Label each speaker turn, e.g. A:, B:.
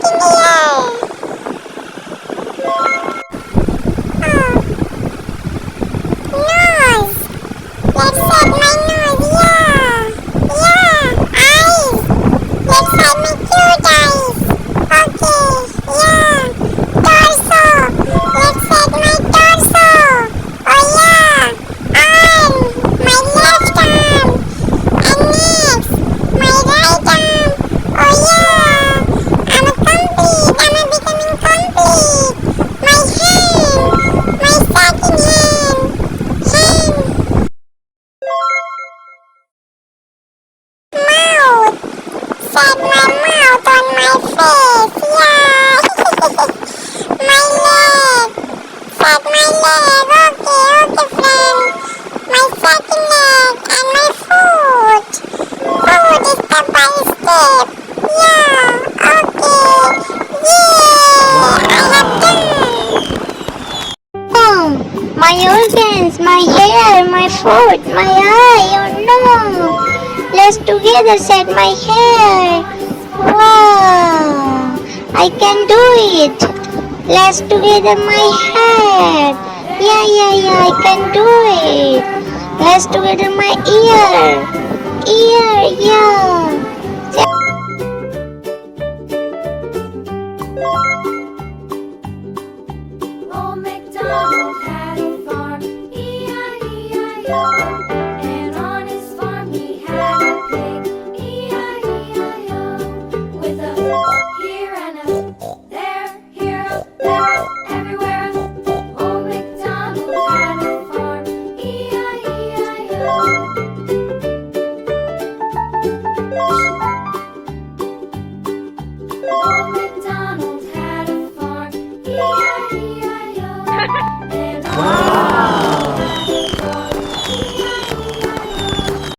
A: in the air. Nose. Let's set my nose. Yeah. Yeah. Eyes. Let's set my cute eyes. Okay. Yeah. Torso. Let's set my torso. Oh yeah. Arm. My left arm. And next. My right arm. Oh yeah. I'm complete. I'm becoming complete. My hand. My second hand. Hand. Mouth. Set my mouth on my face. Yeah. My leg. Set my leg. Okay, friend. My second leg and my foot. Foot is step by step. Yeah. Okay. Yeah. I have done. My organs, my hair, my foot, my eye. Oh no. Let's together set my hair. Wow. I can do it. Let's together my hair. Yeah, I can do it. Let's together my ear. Ear, yeah.
B: Old MacDonald had a farm, E-I-E-I-O. And on his farm he had a pig, E-I-E-I-O. With a here and a there, here, there, everywhere. Old MacDonald had a farm, E-I-E-I-O. Old MacDonald had a farm, E-I-E-I-O. And on